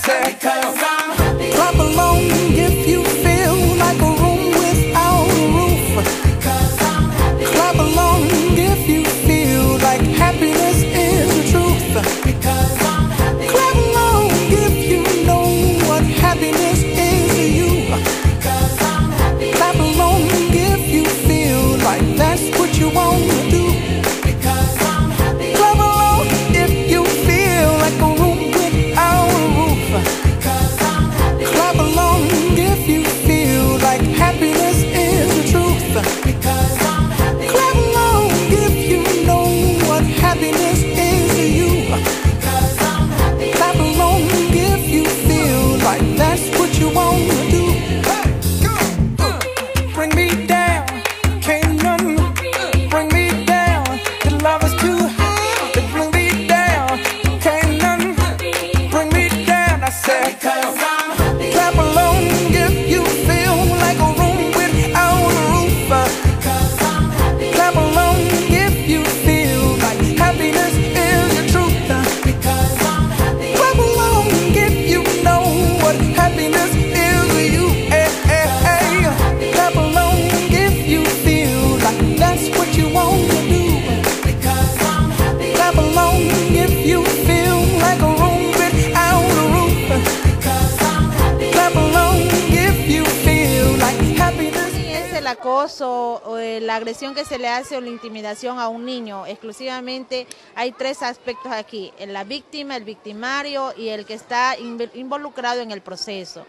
said, clap along if you feel like a room without a roof. Clap along if you feel like happiness is the truth. Clap along if you know what happiness is to you. Clap along if you feel like that's what you want to do. Clap along if you feel like a room without a roof. Clap along if you feel like happiness is the truth. Clap along if you know what happiness is to you. Clap along if you feel like that's what you want to do. Bring me down, can't none bring me down. The love is too high to bring me down. Can't none bring me down. I said, clap along if you feel like a room without a roof. Clap along if you feel like happiness is the truth. Clap along if you know what happiness is to you. Clap along if you feel like that's what you want to do. Clap along if you feel like a room without a roof. Clap along if you feel like happiness. Es el acoso o la agresión que se le hace o la intimidación a un niño. Exclusivamente hay tres aspectos aquí: la víctima, el victimario y el que está involucrado en el proceso.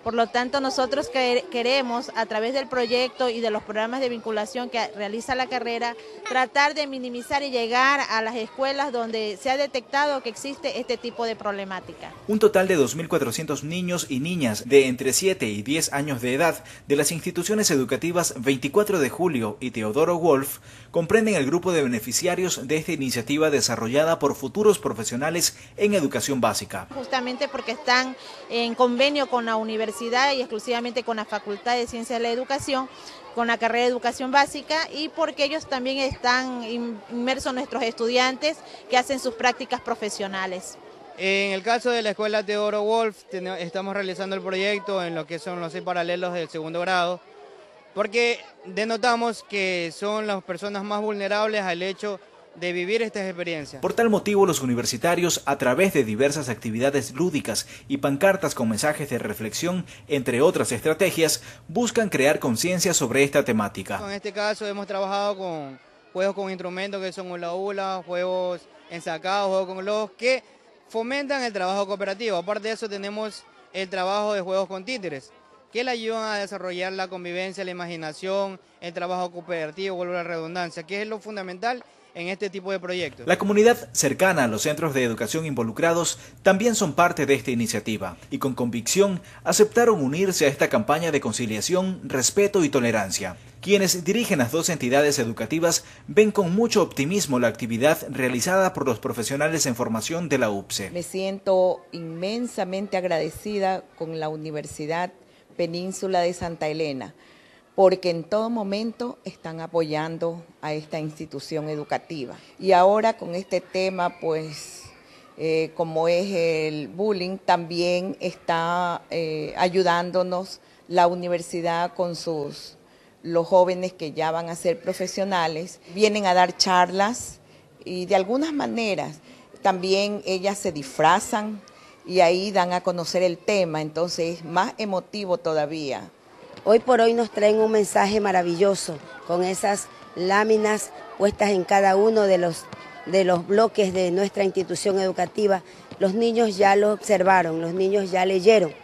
Por lo tanto, nosotros queremos, a través del proyecto y de los programas de vinculación que realiza la carrera, tratar de minimizar y llegar a las escuelas donde se ha detectado que existe este tipo de problemática. Un total de 2.400 niños y niñas de entre 7 y 10 años de edad de las instituciones educativas 24 de Julio y Teodoro Wolf comprenden el grupo de beneficiarios de esta iniciativa desarrollada por futuros profesionales en educación básica. Justamente porque están en convenio con la universidad y exclusivamente con la Facultad de Ciencias de la Educación, con la carrera de Educación Básica, y porque ellos también están inmersos nuestros estudiantes que hacen sus prácticas profesionales. En el caso de la Escuela Teodoro Wolf, estamos realizando el proyecto en lo que son los 6 paralelos del segundo grado, porque denotamos que son las personas más vulnerables al hecho de vivir estas experiencias. Por tal motivo, los universitarios, a través de diversas actividades lúdicas y pancartas con mensajes de reflexión, entre otras estrategias, buscan crear conciencia sobre esta temática. En este caso hemos trabajado con juegos con instrumentos que son hula hula, juegos ensacados, juegos con globos, que fomentan el trabajo cooperativo. Aparte de eso, tenemos el trabajo de juegos con títeres, que le ayudan a desarrollar la convivencia, la imaginación, el trabajo cooperativo, vuelvo a la redundancia, que es lo fundamental en este tipo de proyectos. La comunidad cercana a los centros de educación involucrados también son parte de esta iniciativa y con convicción aceptaron unirse a esta campaña de conciliación, respeto y tolerancia. Quienes dirigen las dos entidades educativas ven con mucho optimismo la actividad realizada por los profesionales en formación de la UPCE. Me siento inmensamente agradecida con la Universidad Península de Santa Elena, porque en todo momento están apoyando a esta institución educativa. Y ahora con este tema, pues, como es el bullying, también está ayudándonos la universidad con los jóvenes que ya van a ser profesionales. Vienen a dar charlas y de algunas maneras también ellas se disfrazan y ahí dan a conocer el tema, entonces es más emotivo todavía. Hoy por hoy nos traen un mensaje maravilloso con esas láminas puestas en cada uno de los bloques de nuestra institución educativa. Los niños ya lo observaron, los niños ya leyeron.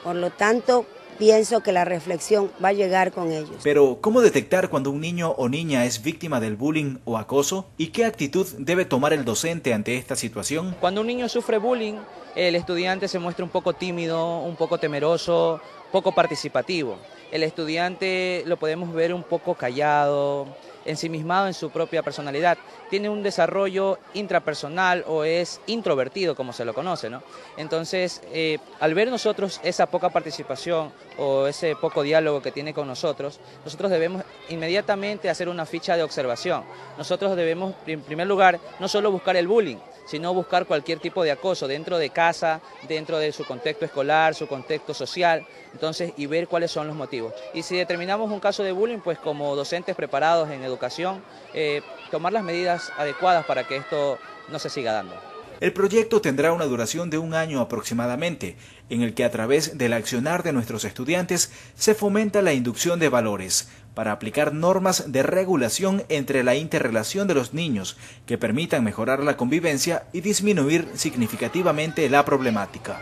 Por lo tanto, pienso que la reflexión va a llegar con ellos. Pero, ¿cómo detectar cuando un niño o niña es víctima del bullying o acoso? ¿Y qué actitud debe tomar el docente ante esta situación? Cuando un niño sufre bullying, el estudiante se muestra un poco tímido, un poco temeroso, poco participativo. El estudiante lo podemos ver un poco callado, ensimismado en su propia personalidad, tiene un desarrollo intrapersonal o es introvertido, como se lo conoce, ¿no? Entonces, al ver nosotros esa poca participación o ese poco diálogo que tiene con nosotros debemos inmediatamente hacer una ficha de observación. Nosotros debemos, en primer lugar, no solo buscar el bullying, sino buscar cualquier tipo de acoso dentro de casa, dentro de su contexto escolar, su contexto social, entonces, y ver cuáles son los motivos. Y si determinamos un caso de bullying, pues como docentes preparados en educación, tomar las medidas adecuadas para que esto no se siga dando. El proyecto tendrá una duración de 1 año aproximadamente, en el que a través del accionar de nuestros estudiantes se fomenta la inducción de valores, para aplicar normas de regulación entre la interrelación de los niños que permitan mejorar la convivencia y disminuir significativamente la problemática.